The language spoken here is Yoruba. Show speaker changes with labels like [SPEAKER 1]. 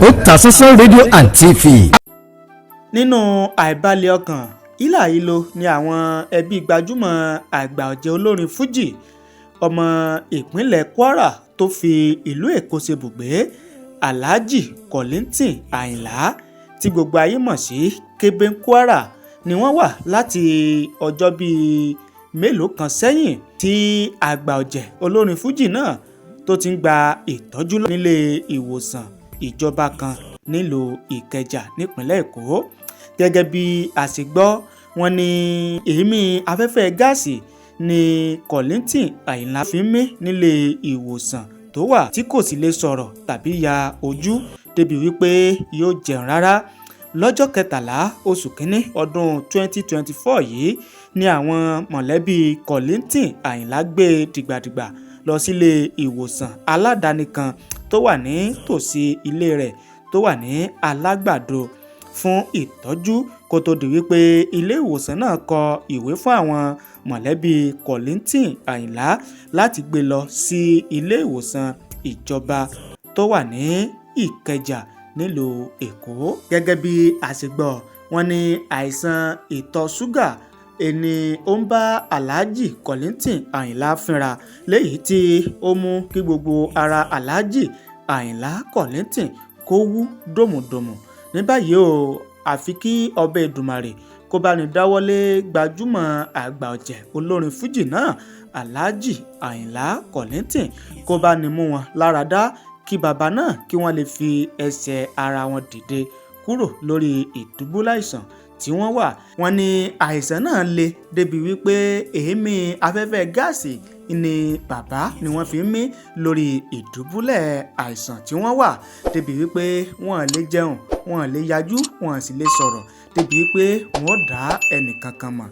[SPEAKER 1] Otasansan rédíò and TV.
[SPEAKER 2] Nínú àìbalẹ̀ ọkàn hílàhílo ni àwọn ẹbí gbajúmọ̀ Àgbà Oje Olorin Fuji ọmọ ìpínlẹ̀ Kwara tó fi ìlú Èkó ṣebùgbé Alhaji Kollington Ayinla tí gbogbo ayé mọ̀ sí Kébé Kwara ni wọ́n wà láti ọjọ́ bíi mélòó kan sẹ́yìn tí Àgbà Oje Olorin Fuji náà tó ti ń gba ìtọ́jú nílé ìwòsàn ìjọba kan nílùú Ìkẹjà nípínlẹ̀ Èkó. Gẹ́gẹ́ bí a ṣe gbọ́, wọ́n ní èémí afẹ́fẹ́ gáàsì ni Kollington Ayinla fi ń mí nílé ìwòsàn tó wà tí kò sì lè sọ̀rọ̀ tàbí ya ojú débi wípé yóò jẹun rárá. Lọ́jọ́ 13 oṣù kínní ọdún 2024 yìí ni àwọn mọ̀lẹ́bí Kollington Ayinla gbé dìgbàdìgbà lọ sílé ìwòsàn aládàáni kan tó wà ní tòsí ilé rẹ̀ tó wà ní Alágbàdo fún ìtọ́jú kó tó di wípé ilé ìwòsàn náà kọ ìwé fún àwọn mọ̀lẹ́bí Kollington Ayinla láti gbé lọ sí ilé ìwòsàn ìjọba tó wà ní Ìkẹjà nílùú Èkó. Gẹ́gẹ́ bí a ṣe gbọ́, wọ́n ní àìsàn ìtọ̀ ṣúgà ẹni ó ń bá Alhaji Kollington Ayinla fínra léyìí tí ó mú kí gbogbo ara Alhaji Ayinla Kollington kó wú dòmùdòmù. Ní báyìí o, àfi kí ọba Èdùmàrè kó bá ní dáwọ́lé gbajúmọ̀ Àgbà Oje Olorin Fuji náà Alhaji Ayinla Kollington kó bá ní mú wọn lára dá kí bàbá náà kí wọ́n lè fi ẹsẹ̀ ara wọn dìde kúrò lórí ìdùbúlẹ̀ àìsàn tí wọ́n wà. Wọ́n ní àìsàn náà le débi wípé èémí afẹ́fẹ́ gáàsì ni bàbá ni wọ́n fi ń mí lórí ìdùbúlẹ̀ àìsàn tí wọ́n wà débi wípé wọ́n lè jẹun, wọ́n lè yajú, wọ́n sì lè sọ̀rọ̀ débi wípé wọ́n dá ẹnìkankan mọ̀.